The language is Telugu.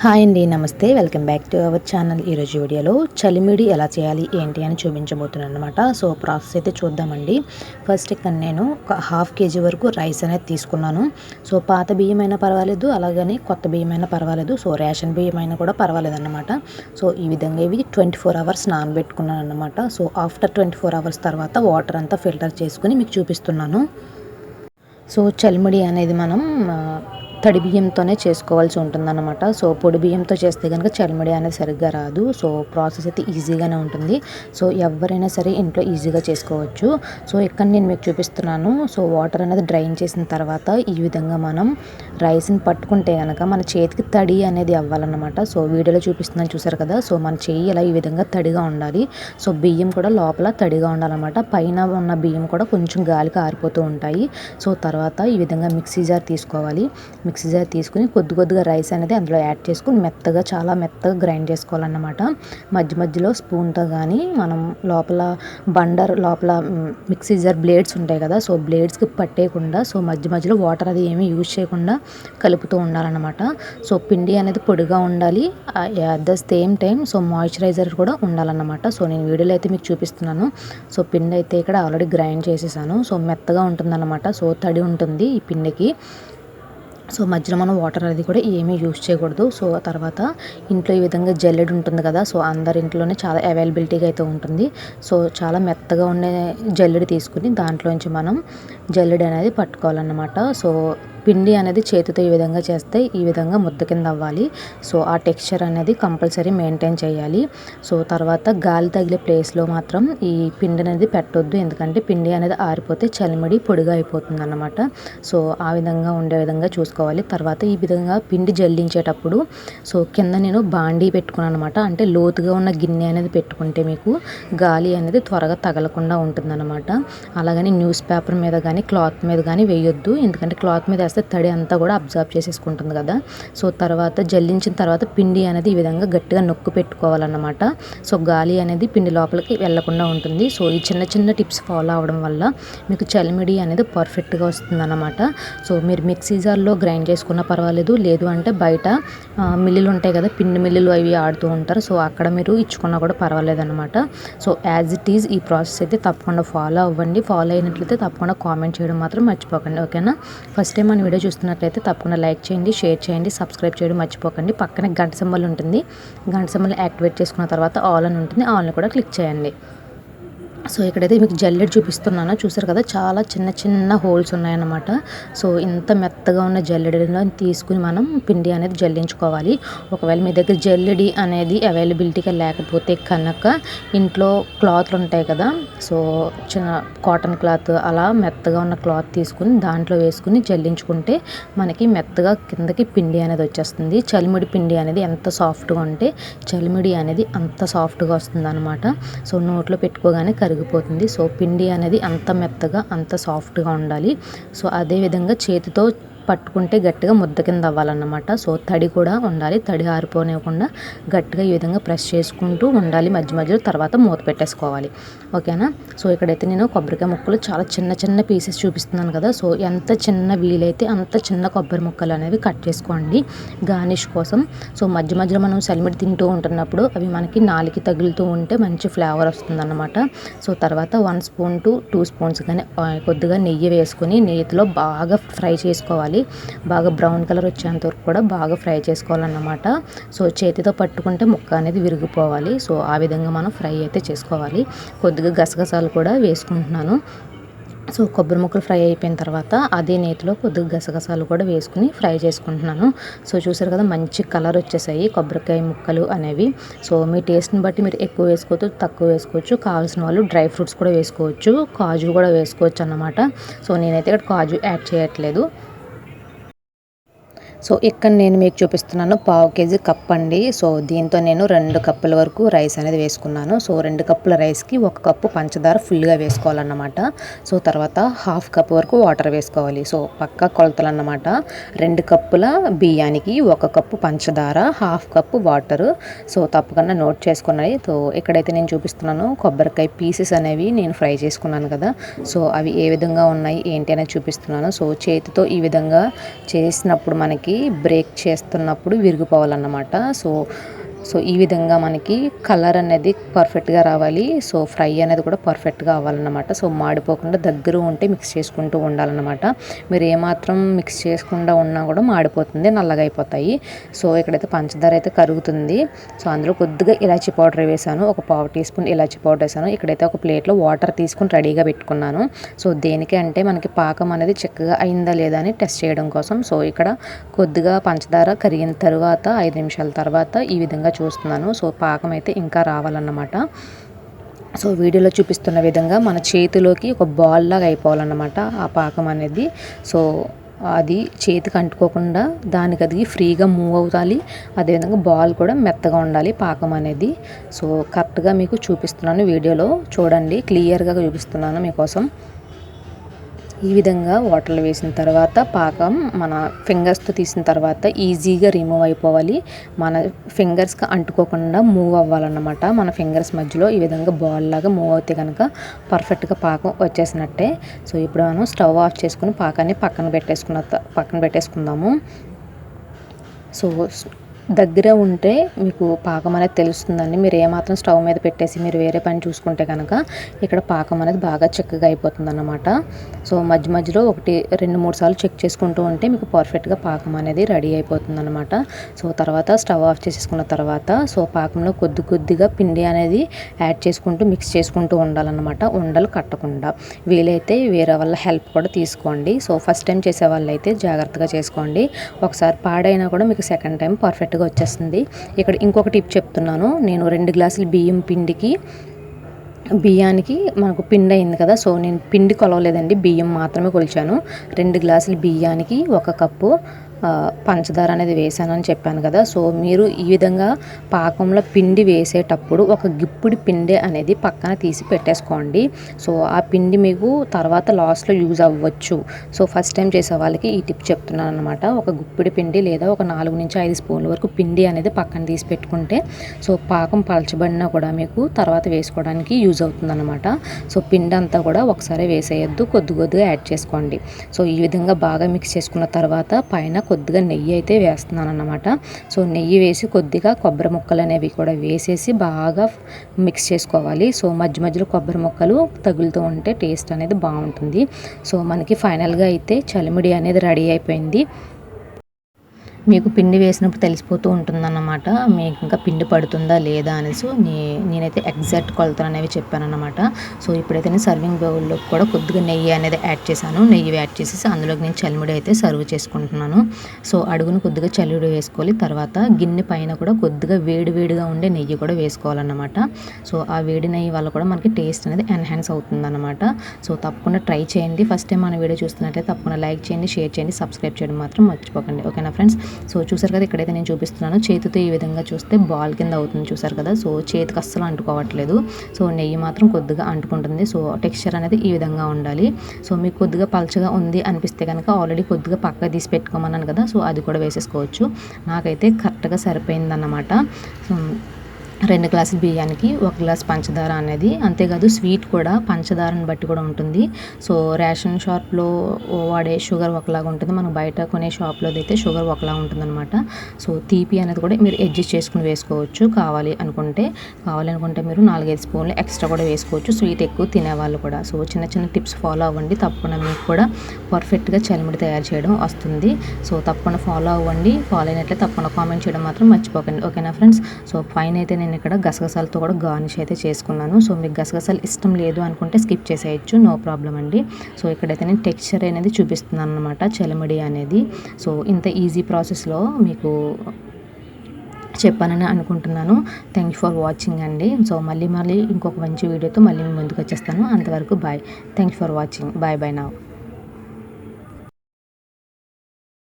హాయ్ అండి, నమస్తే. Welcome back to our channel. ఈరోజు వీడియోలో చలిమిడి ఎలా చేయాలి ఏంటి అని చూపించబోతున్నాను అనమాట. సో ప్రాసెస్ అయితే చూద్దామండి. ఫస్ట్ ఇక్కడ నేను ఒక ½ కేజీ వరకు రైస్ అనేది తీసుకున్నాను. సో పాత బియ్యం అయినా పర్వాలేదు, అలాగని కొత్త బియ్యం అయినా పర్వాలేదు, సో రేషన్ బియ్యం అయినా కూడా పర్వాలేదు అన్నమాట. సో ఈ విధంగా ఇవి 24 అవర్స్ నానబెట్టుకున్నాను అన్నమాట. సో ఆఫ్టర్ 24 అవర్స్ తర్వాత వాటర్ అంతా ఫిల్టర్ చేసుకుని మీకు చూపిస్తున్నాను. సో చలిమిడి అనేది మనం తడి బియ్యంతోనే చేసుకోవాల్సి ఉంటుందన్నమాట. సో పొడి బియ్యంతో చేస్తే కనుక చలిమిడి అనేది సరిగ్గా రాదు. సో ప్రాసెస్ అయితే ఈజీగానే ఉంటుంది. సో ఎవరైనా సరే ఇంట్లో ఈజీగా చేసుకోవచ్చు. సో ఇక్కడ నేను మీకు చూపిస్తున్నాను. సో వాటర్ అనేది డ్రైన్ చేసిన తర్వాత ఈ విధంగా మనం రైస్ని పట్టుకుంటే కనుక మన చేతికి తడి అనేది అవ్వాలన్నమాట. సో వీడియోలో చూపిస్తున్నాను, చూసారు కదా. సో మన చెయ్యి ఇలా ఈ విధంగా తడిగా ఉండాలి. సో బియ్యం కూడా లోపల తడిగా ఉండాలన్నమాట. పైన ఉన్న బియ్యం కూడా కొంచెం గాలికి ఆరిపోతూ ఉంటాయి. సో తర్వాత ఈ విధంగా మిక్సీ జార్ తీసుకోవాలి. మిక్సీ జార్ తీసుకుని కొద్దిగా రైస్ అనేది అందులో యాడ్ చేసుకుని మెత్తగా, చాలా మెత్తగా గ్రైండ్ చేసుకోవాలన్నమాట. మధ్య మధ్యలో స్పూన్తో కానీ మనం లోపల బండర్ లోపల మిక్సీ జార్ బ్లేడ్స్ ఉంటాయి కదా, సో బ్లేడ్స్కి పట్టేయకుండా, సో మధ్య మధ్యలో వాటర్ అది ఏమీ యూజ్ చేయకుండా కలుపుతూ ఉండాలన్నమాట. సో పిండి అనేది పొడిగా ఉండాలి, at the same time so moisturiser కూడా ఉండాలన్నమాట. సో నేను వీడియోలో అయితే మీకు చూపిస్తున్నాను. సో పిండి అయితే ఇక్కడ ఆల్రెడీ గ్రైండ్ చేసేసాను. సో మెత్తగా ఉంటుందన్నమాట. సో తడి ఉంటుంది ఈ పిండికి. సో మధ్యలో మనం వాటర్ అనేది కూడా ఏమీ యూజ్ చేయకూడదు. సో తర్వాత ఇంట్లో ఈ విధంగా జల్లెడ ఉంటుంది కదా, సో అందరి ఇంట్లోనే చాలా అవైలబిలిటీగా అయితే ఉంటుంది. సో చాలా మెత్తగా ఉండే జల్లెడ తీసుకుని దాంట్లోంచి మనం జల్లెడ అనేది పట్టుకోవాలన్నమాట. సో పిండి అనేది చేతితో ఈ విధంగా చేస్తే ఈ విధంగా ముద్ద కింద అవ్వాలి. సో ఆ టెక్స్చర్ అనేది కంపల్సరీ మెయింటైన్ చేయాలి. సో తర్వాత గాలి తగిలే ప్లేస్లో మాత్రం ఈ పిండి అనేది పెట్టొద్దు, ఎందుకంటే పిండి అనేది ఆరిపోతే చలిమిడి పొడిగా అయిపోతుంది అన్నమాట. సో ఆ విధంగా ఉండే విధంగా చూసుకోవాలి. తర్వాత ఈ విధంగా పిండి జల్లించేటప్పుడు సో కింద నేను బాండీ పెట్టుకున్నాను అనమాట. అంటే లోతుగా ఉన్న గిన్నె అనేది పెట్టుకుంటే మీకు గాలి అనేది త్వరగా తగలకుండా ఉంటుందన్నమాట. అలాగని న్యూస్ పేపర్ మీద కానీ క్లాత్ మీద కానీ వేయొద్దు, ఎందుకంటే క్లాత్ మీద వేస్తే తడి అంతా కూడా అబ్జర్వ్ చేసేసుకుంటుంది కదా. సో తర్వాత జల్లించిన తర్వాత పిండి అనేది ఈ విధంగా గట్టిగా నొక్కు పెట్టుకోవాలన్నమాట. సో గాలి అనేది పిండి లోపలికి వెళ్లకుండా ఉంటుంది. సో ఈ చిన్న చిన్న టిప్స్ ఫాలో అవడం వల్ల మీకు చలిమిడి అనేది పర్ఫెక్ట్గా వస్తుందన్నమాట. సో మీరు మిక్సీ జార్లో గ్రైండ్ చేసుకున్నా పర్వాలేదు, లేదు అంటే బయట మిల్లులు ఉంటాయి కదా, పిండి మిల్లులు అవి ఆడుతూ ఉంటారు. సో అక్కడ మీరు ఇచ్చుకున్నా కూడా పర్వాలేదు అనమాట. సో యాజ్ ఇట్ ఈజ్ ఈ ప్రాసెస్ అయితే తప్పకుండా ఫాలో అవ్వండి. ఫాలో అయినట్లయితే తప్పకుండా కామెంట్ చేయడం మాత్రం మర్చిపోకండి, ఓకేనా. ఫస్ట్ టైం మన వీడియో చూస్తున్నట్లయితే తప్పకుండా లైక్ చేయండి, షేర్ చేయండి, సబ్స్క్రైబ్ చేయడం మర్చిపోకండి. పక్కనే గంట సింబల్ ఉంటుంది, గంట సింబల్ యాక్టివేట్ చేసుకున్న తర్వాత ఆల్ అని ఉంటుంది, ఆల్ని కూడా క్లిక్ చేయండి. సో ఇక్కడైతే మీకు జల్లెడ చూపిస్తున్నాను, చూసారు కదా, చాలా చిన్న చిన్న హోల్స్ ఉన్నాయన్నమాట. సో ఇంత మెత్తగా ఉన్న జల్లెడలో తీసుకుని మనం పిండి అనేది జల్లించుకోవాలి. ఒకవేళ మీ దగ్గర జల్లెడి అనేది అవైలబిలిటీగా లేకపోతే కనుక ఇంట్లో క్లాత్లు ఉంటాయి కదా, సో చిన్న కాటన్ క్లాత్ అలా మెత్తగా ఉన్న క్లాత్ తీసుకుని దాంట్లో వేసుకుని జల్లించుకుంటే మనకి మెత్తగా కిందకి పిండి అనేది వచ్చేస్తుంది. చలిమిడి పిండి అనేది ఎంత సాఫ్ట్గా ఉంటే చలిమిడి అనేది అంత సాఫ్ట్గా వస్తుంది అనమాట. సో నోట్లో పెట్టుకోగానే కరిగిపోతుంది. సో పిండి అనేది అంత మెత్తగా అంత సాఫ్ట్గా ఉండాలి. సో అదేవిధంగా చేతితో పట్టుకుంటే గట్టిగా ముద్ద కింద అవ్వాలన్నమాట. సో తడి కూడా ఉండాలి, తడి ఆరిపోనివ్వకుండా గట్టిగా ఈ విధంగా ప్రెస్ చేసుకుంటూ ఉండాలి మధ్య మధ్యలో. తర్వాత మూత పెట్టేసుకోవాలి, ఓకేనా. సో ఇక్కడైతే నేను కొబ్బరికాయ ముక్కలు చాలా చిన్న చిన్న పీసెస్ చూపిస్తున్నాను కదా. సో ఎంత చిన్న వీలైతే అంత చిన్న కొబ్బరి ముక్కలు అనేవి కట్ చేసుకోండి గార్నిష్ కోసం. సో మధ్య మధ్యలో మనం చలిమిడి తింటూ ఉంటున్నప్పుడు అవి మనకి నాలుగు తగులుతూ ఉంటే మంచి ఫ్లేవర్ వస్తుందన్నమాట. సో తర్వాత 1 స్పూన్ to 2 స్పూన్స్ కానీ కొద్దిగా నెయ్యి వేసుకొని నెయ్యిలో బాగా ఫ్రై చేసుకోవాలి. బాగా బ్రౌన్ కలర్ వచ్చేంత వరకు కూడా బాగా ఫ్రై చేసుకోవాలన్నమాట. సో చేతితో పట్టుకుంటే ముక్క అనేది విరిగిపోవాలి. సో ఆ విధంగా మనం ఫ్రై అయితే చేసుకోవాలి. కొద్దిగా గసగసాలు కూడా వేసుకుంటున్నాను. సో కొబ్బరి ముక్కలు ఫ్రై అయిపోయిన తర్వాత అదే నేతిలో కొద్దిగా గసగసాలు కూడా వేసుకుని ఫ్రై చేసుకుంటున్నాను. సో చూసారు కదా, మంచి కలర్ వచ్చేసాయి కొబ్బరికాయ ముక్కలు అనేవి. సో మీ టేస్ట్ని బట్టి మీరు ఎక్కువ వేసుకోవచ్చు, తక్కువ వేసుకోవచ్చు. కావాల్సిన వాళ్ళు డ్రై ఫ్రూట్స్ కూడా వేసుకోవచ్చు, కాజు కూడా వేసుకోవచ్చు అన్నమాట. సో నేనైతే ఇక్కడ కాజు యాడ్ చేయట్లేదు. సో ఇక్కడ నేను మీకు చూపిస్తున్నాను 1/2 కేజీ కప్ అండి. సో దీంతో నేను 2 కప్పుల వరకు రైస్ అనేది వేసుకున్నాను. సో 2 కప్పుల రైస్కి 1 కప్పు పంచదార ఫుల్గా వేసుకోవాలన్నమాట. సో తర్వాత 1/2 కప్ వరకు వాటర్ వేసుకోవాలి. సో పక్కా కొలతలు అన్నమాట. 2 కప్పుల బియ్యానికి 1 కప్పు పంచదార, 1/2 కప్పు వాటరు. సో తప్పకుండా నోట్ చేసుకున్నాయి. సో ఇక్కడైతే నేను చూపిస్తున్నాను కొబ్బరికాయ పీసెస్ అనేవి నేను ఫ్రై చేసుకున్నాను కదా. సో అవి ఏ విధంగా ఉన్నాయి ఏంటి అనేది చూపిస్తున్నాను. సో చేతితో ఈ విధంగా చేసినప్పుడు మనకి మనకి బ్రేక్ చేస్తున్నప్పుడు విరిగిపోవాలన్నమాట. సో ఈ విధంగా మనకి కలర్ అనేది పర్ఫెక్ట్గా రావాలి. సో ఫ్రై అనేది కూడా పర్ఫెక్ట్గా అవ్వాలన్నమాట. సో మాడిపోకుండా దగ్గర ఉంటే మిక్స్ చేసుకుంటూ ఉండాలన్నమాట. మీరు ఏమాత్రం మిక్స్ చేసుకుండా ఉన్నా కూడా మాడిపోతుంది, నల్లగా అయిపోతాయి. సో ఇక్కడైతే పంచదార అయితే కరుగుతుంది. సో అందులో కొద్దిగా ఇలాచీ పౌడర్ వేసాను, ఒక పావు టీ స్పూన్ ఇలాచీ పౌడర్ వేసాను. ఇక్కడైతే ఒక ప్లేట్లో వాటర్ తీసుకుని రెడీగా పెట్టుకున్నాను. సో దేనికి అంటే మనకి పాకం అనేది చక్కగా అయిందా లేదా అని టెస్ట్ చేయడం కోసం. సో ఇక్కడ కొద్దిగా పంచదార కరిగిన తర్వాత 5 నిమిషాల తర్వాత ఈ విధంగా చూస్తున్నాను. సో పాకం అయితే ఇంకా రావాలన్నమాట. సో వీడియోలో చూపిస్తున్న విధంగా మన చేతిలోకి ఒక బాల్ లాగా అయిపోవాలన్నమాట ఆ పాకం అనేది. సో అది చేతికి అంటుకోకుండా దానికి అది ఫ్రీగా మూవ్ అవుతాలి. అదేవిధంగా బాల్ కూడా మెత్తగా ఉండాలి పాకం అనేది. సో కరెక్ట్గా మీకు చూపిస్తున్నాను, వీడియోలో చూడండి, క్లియర్గా చూపిస్తున్నాను మీకోసం. ఈ విధంగా వాటర్లో వేసిన తర్వాత పాకం మన ఫింగర్స్తో తీసిన తర్వాత ఈజీగా రిమూవ్ అయిపోవాలి. మన ఫింగర్స్కి అంటుకోకుండా మూవ్ అవ్వాలన్నమాట. మన ఫింగర్స్ మధ్యలో ఈ విధంగా బాల్ లాగా మూవ్ అవుతే కనుక పర్ఫెక్ట్గా పాకం వచ్చేసినట్టే. సో ఇప్పుడు మనం స్టవ్ ఆఫ్ చేసుకుని పాకాన్ని పక్కన పెట్టేసుకుందాము. సో దగ్గర ఉంటే మీకు పాకం అనేది తెలుస్తుందండి. మీరు ఏమాత్రం స్టవ్ మీద పెట్టేసి మీరు వేరే పని చూసుకుంటే కనుక ఇక్కడ పాకం అనేది బాగా చిక్కగా అయిపోతుంది అన్నమాట. సో మధ్య మధ్యలో 1-2-3 సార్లు చెక్ చేసుకుంటూ ఉంటే మీకు పర్ఫెక్ట్గా పాకం అనేది రెడీ అయిపోతుంది అన్నమాట. సో తర్వాత స్టవ్ ఆఫ్ చేసేసుకున్న తర్వాత సో పాకంలో కొద్దిగా పిండి అనేది యాడ్ చేసుకుంటూ మిక్స్ చేసుకుంటూ ఉండాలన్నమాట, ఉండలు కట్టకుండా. వీలైతే వేరే వాళ్ళ హెల్ప్ కూడా తీసుకోండి. సో ఫస్ట్ టైం చేసే వాళ్ళైతే జాగ్రత్తగా చేసుకోండి. ఒకసారి పాడైనా కూడా మీకు సెకండ్ టైం పర్ఫెక్ట్గా వచ్చేస్తుంది. ఇక్కడ ఇంకొక టిప్ చెప్తున్నాను. నేను 2 గ్లాసుల బియ్యానికి మనకు పిండి అయింది కదా. సో నేను పిండి కొలవలేదండి, బియ్యం మాత్రమే కొలిచాను. 2 గ్లాసుల బియ్యానికి 1 కప్పు పంచదార అనేది వేసానని చెప్పాను కదా. సో మీరు ఈ విధంగా పాకంలో పిండి వేసేటప్పుడు ఒక గిప్పుడు పిండి అనేది పక్కన తీసి పెట్టేసుకోండి. సో ఆ పిండి మీకు తర్వాత లాస్ట్లో యూజ్ అవ్వచ్చు. సో ఫస్ట్ టైం చేసే వాళ్ళకి ఈ టిప్ చెప్తున్నాను అనమాట. ఒక గుప్పిడి పిండి లేదా ఒక 4-5 స్పూన్ల వరకు పిండి అనేది పక్కన తీసి పెట్టుకుంటే సో పాకం పలచబడినా కూడా మీకు తర్వాత వేసుకోవడానికి యూజ్ అవుతుంది అనమాట. సో పిండి అంతా కూడా ఒకసారి వేసేయద్దు, కొద్దిగా యాడ్ చేసుకోండి. సో ఈ విధంగా బాగా మిక్స్ చేసుకున్న తర్వాత పైన కొద్దిగా నెయ్యి అయితే వేస్తున్నాను అన్నమాట. సో నెయ్యి వేసి కొద్దిగా కొబ్బరి ముక్కలు అనేవి కూడా వేసేసి బాగా మిక్స్ చేసుకోవాలి. సో మధ్య మధ్యలో కొబ్బరి ముక్కలు తగులుతూ ఉంటే టేస్ట్ అనేది బాగుంటుంది. సో మనకి ఫైనల్గా అయితే చలిమిడి అనేది రెడీ అయిపోయింది. మీకు పిండి వేసినప్పుడు తెలిసిపోతూ ఉంటుందన్నమాట మీకు ఇంకా పిండి పడుతుందా లేదా అనేసి. నేనైతే ఎగ్జాక్ట్ కొలతలు అనేవి చెప్పానన్నమాట. సో ఇప్పుడైతే నేను సర్వింగ్ బౌల్లో కూడా కొద్దిగా నెయ్యి అనేది యాడ్ చేశాను. నెయ్యి యాడ్ చేసేసి అందులోకి నేను చలిమిడి అయితే సర్వ్ చేసుకుంటున్నాను. సో అడుగును కొద్దిగా చలిమిడి వేసుకోవాలి. తర్వాత గిన్నె పైన కూడా కొద్దిగా వేడిగా ఉండే నెయ్యి కూడా వేసుకోవాలన్నమాట. సో ఆ వేడి నెయ్యి వల్ల కూడా మనకి టేస్ట్ అనేది ఎన్హాన్స్ అవుతుందన్నమాట. సో తప్పకుండా ట్రై చేయండి. ఫస్ట్ టైం మన వీడియో చూస్తున్నట్లయితే తప్పకుండా లైక్ చేయండి, షేర్ చేయండి, సబ్స్క్రైబ్ చేయడం మాత్రం మర్చిపోకండి. ఓకేనా ఫ్రెండ్స్? సో చూసారు కదా, ఇక్కడైతే నేను చూపిస్తున్నాను. చేతితో ఈ విధంగా చూస్తే బాల్ కింద అవుతుంది, చూసారు కదా. సో చేతికి అస్సలు అంటుకోవట్లేదు. సో నెయ్యి మాత్రం కొద్దిగా అంటుకుంటుంది. సో టెక్స్చర్ అనేది ఈ విధంగా ఉండాలి. సో మీకు కొద్దిగా పల్చగా ఉంది అనిపిస్తే కనుక ఆల్రెడీ కొద్దిగా పక్క తీసి పెట్టుకోమన్నాను కదా. సో అది కూడా వేసేసుకోవచ్చు. నాకైతే కరెక్ట్గా సరిపోయిందన్నమాట. 2 గ్లాసుల బియ్యానికి 1 గ్లాస్ పంచదార అనేది. అంతేకాదు స్వీట్ కూడా పంచదారని బట్టి కూడా ఉంటుంది. సో రేషన్ షాప్లో వాడే షుగర్ ఒకలాగా ఉంటుంది, మనం బయట కొనే షాప్లో అయితే షుగర్ ఒకలా ఉంటుందన్నమాట. సో తీపి అనేది కూడా మీరు అడ్జస్ట్ చేసుకుని వేసుకోవచ్చు. కావాలి అనుకుంటే మీరు 4-5 స్పూన్లు ఎక్స్ట్రా కూడా వేసుకోవచ్చు, స్వీట్ ఎక్కువ తినేవాళ్ళు కూడా. సో చిన్న టిప్స్ ఫాలో అవ్వండి, తప్పకుండా మీకు కూడా పర్ఫెక్ట్గా చలిమిడి తయారు చేయడం వస్తుంది. సో తప్పకుండా ఫాలో అవ్వండి. ఫాలో అయినట్లయితే తప్పకుండా కామెంట్ చేయడం మాత్రం మర్చిపోకండి. ఓకేనా ఫ్రెండ్స్? సో పైన అయితే నేను ఇక్కడ గసగసాలతో కూడా గార్నిష్ అయితే చేసుకున్నాను. సో మీకు గసగసాలు ఇష్టం లేదు అనుకుంటే స్కిప్ చేసేయచ్చు, నో ప్రాబ్లం అండి. సో ఇక్కడైతే నేను టెక్స్చర్ అనేది చూపిస్తున్నాను అనమాట చలిమిడి అనేది. సో ఇంత ఈజీ ప్రాసెస్లో మీకు చెప్పానని అనుకుంటున్నాను. థ్యాంక్ యూ ఫర్ వాచింగ్ అండి. సో మళ్ళీ ఇంకొక మంచి వీడియోతో మళ్ళీ ముందుకు వచ్చేస్తాను. అంతవరకు bye. Thank you for watching. Bye now.